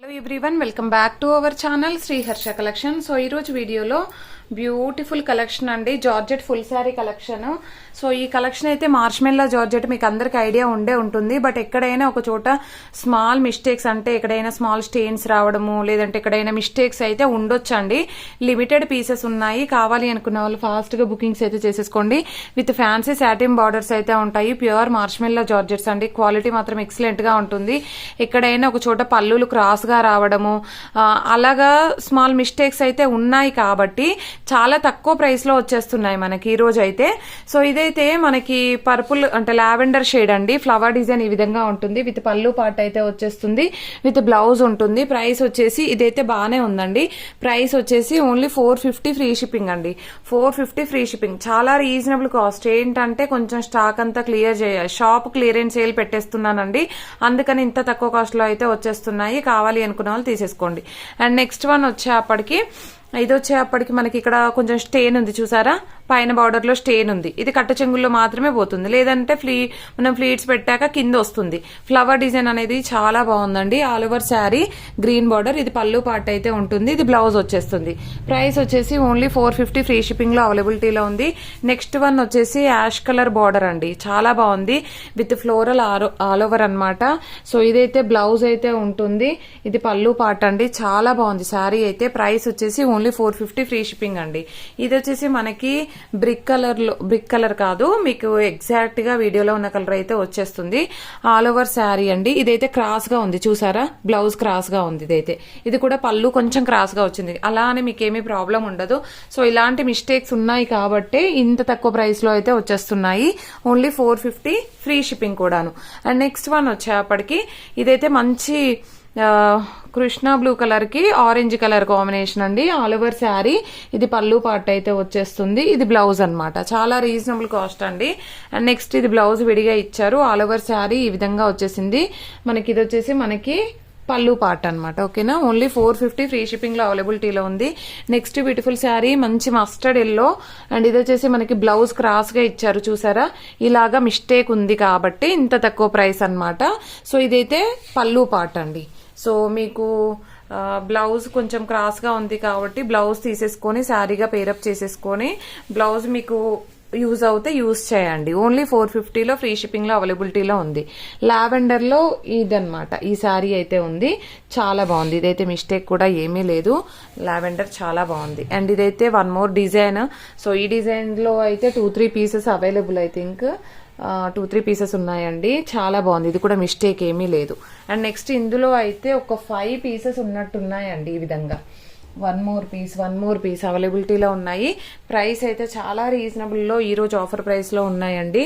Hello everyone, welcome back to our channel Shri Harsha collection. So ఈరోజు వీడియోలో beautiful collection అండి, georgette full sari collection. So ఈ collection అయితే marshmallow georgette మీకు అందరికి ఐడియా ఉంటుంది. బట్ ఎక్కడైనా ఒక చోట స్మాల్ మిస్టేక్స్, అంటే ఎక్కడైనా స్మాల్ స్టెయిన్స్ రావడము, లేదంటే ఎక్కడైనా మిస్టేక్స్ అయితే ఉండొచ్చండి. లిమిటెడ్ పీసెస్ ఉన్నాయి, కావాలి అనుకున్న వాళ్ళు ఫాస్ట్ గా బుకింగ్స్ అయితే చేసేసుకోండి. విత్ ఫ్యాన్సీ సాటిన్ బార్డర్స్ అయితే ఉంటాయి. ప్యూర్ మార్ష్మెల్లా జార్జెట్స్ అండి, క్వాలిటీ మాత్రం ఎక్సలెంట్ గా ఉంటుంది. ఎక్కడైనా ఒక చోట పళ్ళులు క్రాస్ గా రావడము, అలాగా స్మాల్ మిస్టేక్స్ అయితే ఉన్నాయి కాబట్టి చాలా తక్కువ ప్రైస్ లో వచ్చేస్తున్నాయి మనకి ఈ రోజు అయితే. సో ఇదైతే మనకి పర్పుల్ అంటే లావెండర్ షేడ్ అండి, ఫ్లవర్ డిజైన్ ఈ విధంగా ఉంటుంది. విత్ పళ్ళు పార్ట్ అయితే వచ్చేస్తుంది, విత్ బ్లౌజ్ ఉంటుంది. ప్రైస్ వచ్చేసి ఇదైతే బాగానే ఉందండి. ప్రైస్ వచ్చేసి ఓన్లీ 450 ఫ్రీ షిప్పింగ్ అండి. 450 ఫ్రీ షిప్పింగ్, చాలా రీజనబుల్ కాస్ట్. ఏంటంటే కొంచెం స్టాక్ అంతా క్లియర్ చేయాలి, షాప్ క్లియరెన్స్ సేల్ పెట్టేస్తున్నానండి, అందుకని ఇంత తక్కువ కాస్ట్ లో అయితే వచ్చేస్తున్నాయి. కావాలి అనుకున్న వాళ్ళు తీసేసుకోండి. అండ్ నెక్స్ట్ వన్ వచ్చేప్పటికి ఇది వచ్చేప్పటికి మనకి ఇక్కడ కొంచెం స్టెయిన్ ఉంది, చూసారా? పైన బార్డర్ లో స్టెయిన్ ఉంది. ఇది కట్ట చెంగుల్లో మాత్రమే పోతుంది, లేదంటే మనం ఫ్లీట్స్ పెట్టాక కింద వస్తుంది. ఫ్లవర్ డిజైన్ అనేది చాలా బాగుందండి. All over sari green border, ఇది పళ్ళు పార్ట్ అయితే ఉంటుంది. ఇది బ్లౌజ్ వచ్చేస్తుంది. ప్రైస్ వచ్చేసి ఓన్లీ 450 ఫ్రీ షిప్పింగ్ లో అవైలబిలిటీలో ఉంది. నెక్స్ట్ వన్ వచ్చేసి యాష్ కలర్ బార్డర్ అండి, చాలా బాగుంది. విత్ ఫ్లోరల్ ఆల్ ఓవర్ అనమాట. సో ఇదైతే బ్లౌజ్ అయితే ఉంటుంది, ఇది పళ్ళు పార్ట్ అండి. చాలా బాగుంది శారీ అయితే. ప్రైస్ వచ్చేసి ఓన్లీ 450 ఫ్రీ షిప్పింగ్ అండి. ఇది వచ్చేసి మనకి బ్రిక్ కలర్ కాదు, మీకు ఎగ్జాక్ట్ గా వీడియోలో ఉన్న కలర్ అయితే వచ్చేస్తుంది. ఆల్ ఓవర్ శారీ అండి. ఇదైతే క్రాస్ గా ఉంది, చూసారా? బ్లౌజ్ క్రాస్ గా ఉంది. ఇదైతే ఇది కూడా పళ్ళు కొంచెం క్రాస్ గా వచ్చింది, అలా అని మీకేమీ ప్రాబ్లం ఉండదు. సో ఇలాంటి మిస్టేక్స్ ఉన్నాయి కాబట్టి ఇంత తక్కువ ప్రైస్ లో అయితే వచ్చేస్తున్నాయి. ఓన్లీ 450 ఫ్రీ షిప్పింగ్ కూడాను. అండ్ నెక్స్ట్ వన్ వచ్చేప్పటికి ఇదైతే మంచి కృష్ణ బ్లూ కలర్ కి ఆరెంజ్ కలర్ కాంబినేషన్ అండి. ఆల్ ఓవర్ శారీ ఇది పళ్ళు పార్ట్ అయితే వచ్చేస్తుంది. ఇది బ్లౌజ్ అనమాట. చాలా రీజనబుల్ కాస్ట్ అండి. అండ్ నెక్స్ట్ ఇది బ్లౌజ్ విడిగా ఇచ్చారు. ఆల్ ఓవర్ శారీ ఈ విధంగా వచ్చేసింది మనకి. ఇది వచ్చేసి మనకి పళ్ళు పార్ట్ అనమాట. ఓకేనా? ఓన్లీ 450 ఫ్రీ షిప్పింగ్ లో అవైలబిలిటీలో ఉంది. నెక్స్ట్ బ్యూటిఫుల్ శారీ మంచి మస్టర్డ్ ఎల్లో, అండ్ ఇది వచ్చేసి మనకి బ్లౌజ్ క్రాస్ గా ఇచ్చారు, చూసారా? ఇలాగా మిస్టేక్ ఉంది కాబట్టి ఇంత తక్కువ ప్రైస్ అనమాట. సో ఇదైతే పళ్ళు పార్ట్ అండి. సో మీకు బ్లౌజ్ కొంచెం క్రాస్ గా ఉంది కాబట్టి బ్లౌజ్ తీసేసుకొని శారీగా పేరప్ చేసేసుకొని బ్లౌజ్ మీకు యూజ్ అవుతే యూజ్ చేయండి. ఓన్లీ 450 లో ఫ్రీ షిప్పింగ్ లో అవైలబిలిటీలో ఉంది. లావెండర్ లో ఇదన్నమాట ఈ శారీ అయితే ఉంది, చాలా బాగుంది. ఇదైతే మిస్టేక్ కూడా ఏమీ లేదు, లావెండర్ చాలా బాగుంది. అండ్ ఇదైతే వన్ మోర్ డిజైన్. సో ఈ డిజైన్ లో అయితే 2-3 pieces available, I think 2-3 pieces ఉన్నాయండి. చాలా బాగుంది, ఇది కూడా మిస్టేక్ ఏమీ లేదు. అండ్ నెక్స్ట్ ఇందులో అయితే ఒక 5 పీసెస్ ఉన్నట్టున్నాయండి. ఈ విధంగా వన్ మోర్ పీస్ అవైలబిలిటీలో ఉన్నాయి. ప్రైస్ అయితే చాలా రీజనబుల్ లో ఈ రోజు ఆఫర్ ప్రైస్ లో ఉన్నాయండి.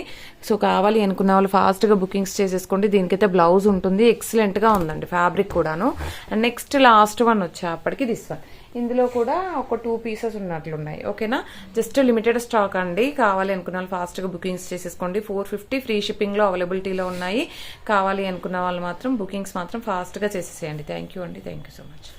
సో కావాలి అనుకున్న వాళ్ళు ఫాస్ట్ గా బుకింగ్స్ చేసేసుకోండి. దీనికైతే బ్లౌజ్ ఉంటుంది, ఎక్సలెంట్ గా ఉందండి ఫ్యాబ్రిక్ కూడాను. అండ్ నెక్స్ట్ లాస్ట్ వన్ వచ్చేప్పటికి దిస్ వన్. ఇందులో కూడా ఒక 2 పీసెస్ ఉన్నట్లున్నాయి. ఓకేనా? జస్ట్ లిమిటెడ్ స్టాక్ అండి. కావాలి అనుకున్న వాళ్ళు ఫాస్ట్ గా బుకింగ్స్ చేసేసుకోండి. 450 ఫ్రీ షిప్పింగ్ లో అవైలబిలిటీలో ఉన్నాయి. కావాలి అనుకున్న వాళ్ళు మాత్రం బుకింగ్స్ మాత్రం ఫాస్ట్ గా చేసేసేయండి. థ్యాంక్ యూ అండి, థ్యాంక్ యూ సో మచ్.